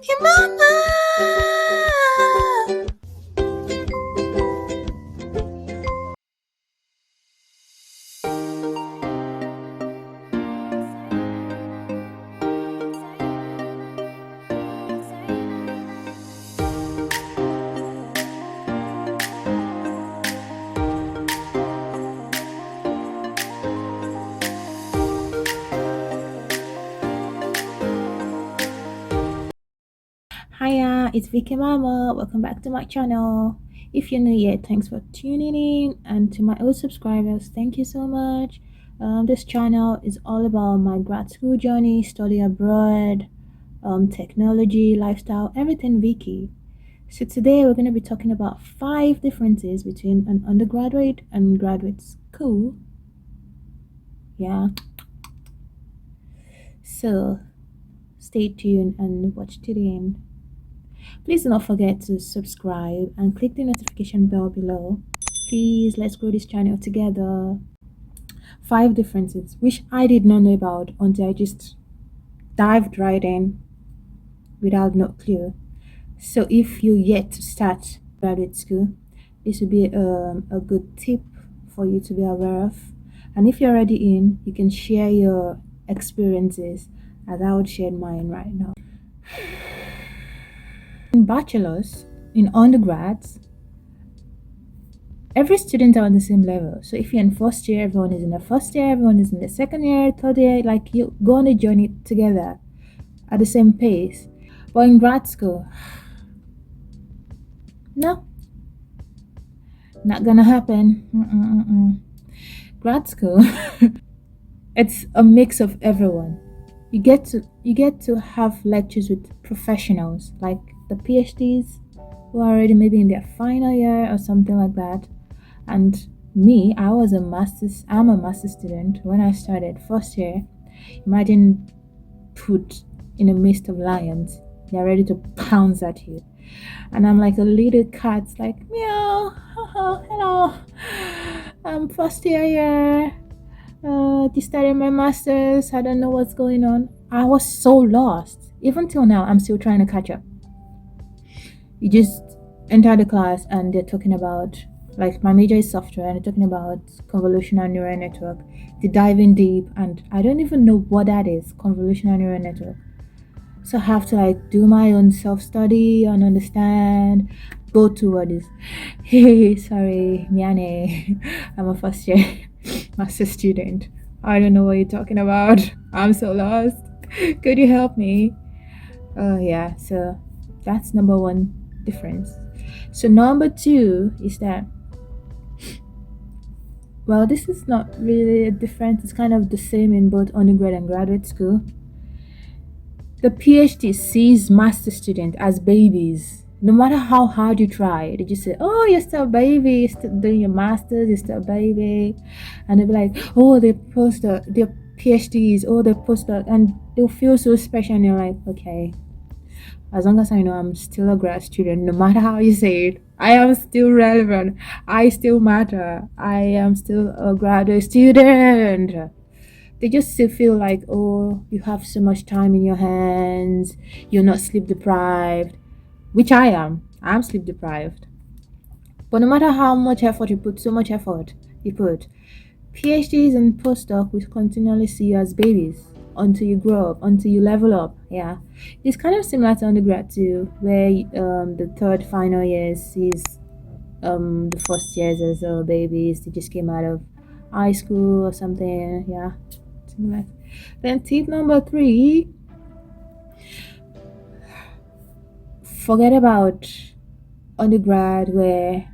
VickkyMama. Hiya, it's VickkyMama. Welcome back to my channel. If you're new here, thanks for tuning in, and to my old subscribers, thank you so much. This channel is all about my grad school journey, study abroad, technology, lifestyle, everything Vicky. So today we're going to be talking about 5 differences between an undergraduate and graduate school. Yeah. So stay tuned and watch to the end. Please do not forget to subscribe and click the notification bell below. Please, let's grow this channel together. 5 differences which I did not know about until I just dived right in without no clue. So if you yet to start graduate school, this would be a good tip for you to be aware of. And if you're already in, you can share your experiences as I would share mine right now. In bachelor's, in undergrads, every student are on the same level. So if you're in first year, everyone is in the first year, everyone is in the second year, third year, like you go on a journey together at the same pace. But in grad school, no, not gonna happen. Grad school, it's a mix of everyone. You get to have lectures with professionals like the PhDs who are already maybe in their final year or something like that. And me, I'm a master's student. When I started first year, imagine put in a midst of lions. They're ready to pounce at you. And I'm like a little cat, like, meow, hello, I'm first year here. Just started my master's. I don't know what's going on. I was so lost. Even till now, I'm still trying to catch up. You just enter the class and they're talking about, like, my major is software, and they're talking about convolutional neural network. They're diving deep, and I don't even know what that is, convolutional neural network. So I have to like do my own self-study and understand, go toward this. Hey, sorry, miane. I'm a first year master student. I don't know what you're talking about. I'm so lost. Could you help me? Yeah, so that's number 1 difference. So number 2 is that, well, this is not really a difference. It's kind of the same in both undergrad and graduate school. The PhD sees master student as babies. No matter how hard you try, they just say, oh, you're still a baby, you're still doing your master's, you're still a baby. And they'll be like, oh, they're PhDs, oh, they're postdoc, and they'll feel so special. And you're like, okay, as long as I know I'm still a grad student, no matter how you say it, I am still relevant, I still matter, I am still a graduate student. They just still feel like, oh, you have so much time in your hands, you're not sleep deprived, which I am. I'm sleep deprived. But no matter how much effort you put, PhDs and postdoc will continually see you as babies until you grow up, until you level up. Yeah, it's kind of similar to undergrad too, where the third final year sees the first years as babies. They just came out of high school or something. Yeah, similar. Then tip number 3: forget about undergrad where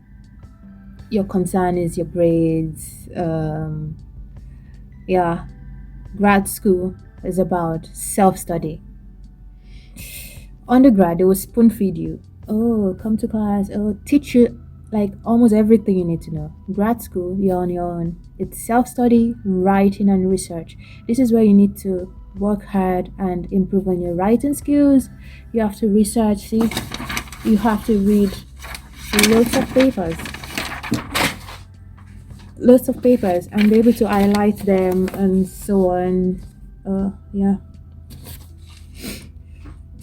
your concern is your grades. Yeah, grad school is about self-study. Undergrad, they will spoon feed you. Oh, come to class. Oh, teach you like almost everything you need to know. Grad school, you're on your own. It's self-study, writing, and research. This is where you need to work hard and improve on your writing skills. You have to research, see, you have to read loads of papers and be able to highlight them and so on. Yeah.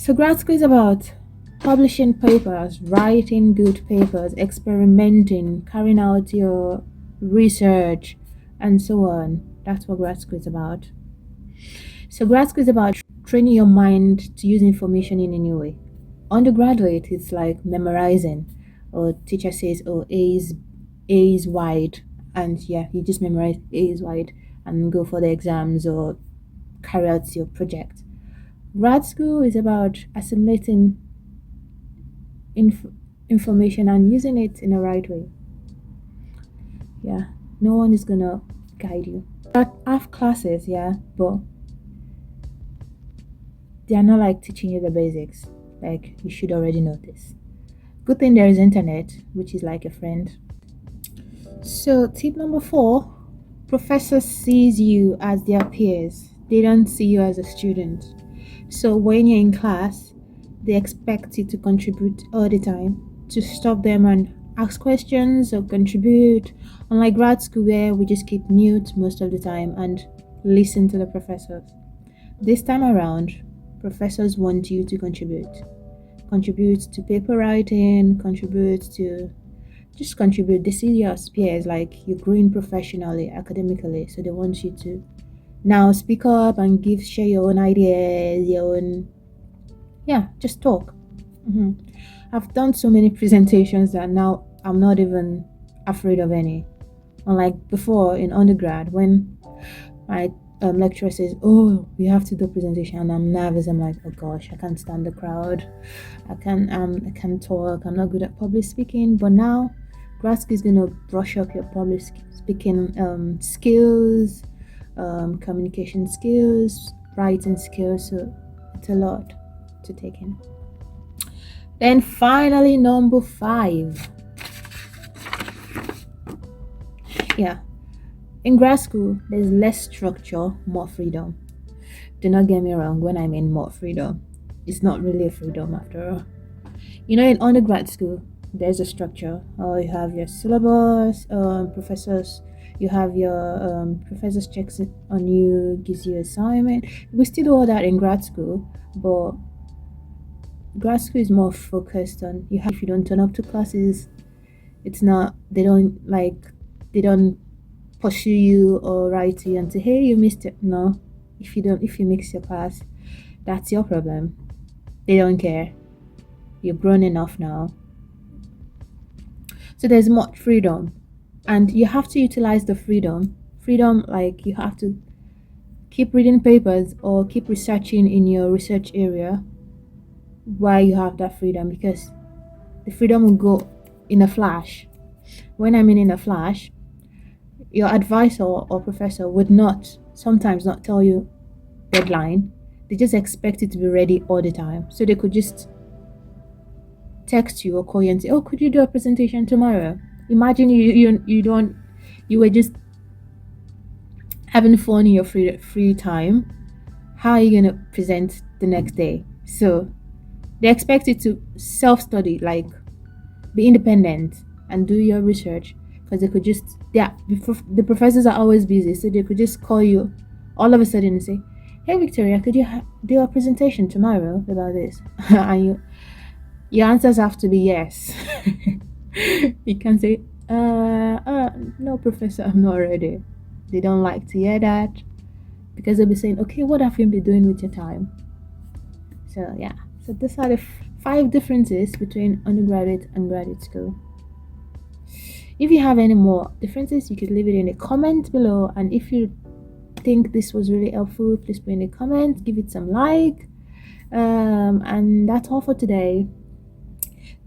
So grad school is about publishing papers, writing good papers, experimenting, carrying out your research, and so on. That's what grad school is about. So grad school is about training your mind to use information in a new way. Undergraduate, it's like memorizing, or teacher says, "Oh, A is wide," and yeah, you just memorize A is wide and go for the exams or carry out your project. Grad school is about assimilating information and using it in the right way. Yeah, no one is gonna guide you. But I have classes, yeah, but they are not like teaching you the basics. Like, you should already know this. Good thing there is internet, which is like a friend. So tip number 4, professors sees you as their peers. They don't see you as a student. So when you're in class, they expect you to contribute all the time, to stop them and ask questions or contribute. Unlike grad school, where we just keep mute most of the time and listen to the professors. This time around, professors want you to contribute. Contribute to paper writing, contribute. They see you as peers, like you're growing professionally, academically. So they want you to now speak up and share your own ideas, just talk. I've done so many presentations that now I'm not even afraid of any. Unlike before in undergrad, when my lecturer says, "Oh, we have to do a presentation," and I'm nervous. I'm like, "Oh gosh, I can't stand the crowd. I can't talk. I'm not good at public speaking." But now, grad school is gonna brush up your public speaking skills, communication skills, writing skills. So it's a lot to take in. Then finally, number 5. Yeah. In grad school, there's less structure, more freedom. Do not get me wrong, when I mean more freedom, it's not really a freedom after all. In undergrad school, there's a structure. You have your syllabus, professors, you have your professors checks on you, gives you assignment. We still do all that in grad school, but grad school is more focused on if you don't turn up to classes, it's not, they don't pursue you or write to you and say, "Hey, you missed it." No, if you mix your class, that's your problem. They don't care. You're grown enough now. So there's more freedom, and you have to utilize the freedom. Like, you have to keep reading papers or keep researching in your research area while you have that freedom, because the freedom will go in a flash. When I mean in a flash, your advisor or professor would sometimes not tell you deadline. They just expect it to be ready all the time. So they could just text you or call you and say, "Oh, could you do a presentation tomorrow?" Imagine you were just having fun in your free time. How are you gonna present the next day? So they expect you to self-study, like be independent and do your research, because they could just, the professors are always busy, so they could just call you all of a sudden and say, "Hey Victoria, could you do a presentation tomorrow about this?" And your answers have to be yes. You can say, "No, professor, I'm not ready." They don't like to hear that, because they'll be saying, "Okay, what have you been doing with your time?" So yeah, so these are the 5 differences between undergraduate and graduate school. If you have any more differences, you could leave it in the comment below, and if you think this was really helpful, please put in the comments, give it some like, and that's all for today.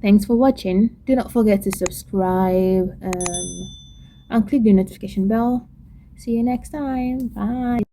Thanks for watching. Do not forget to subscribe and click the notification bell. See you next time. Bye.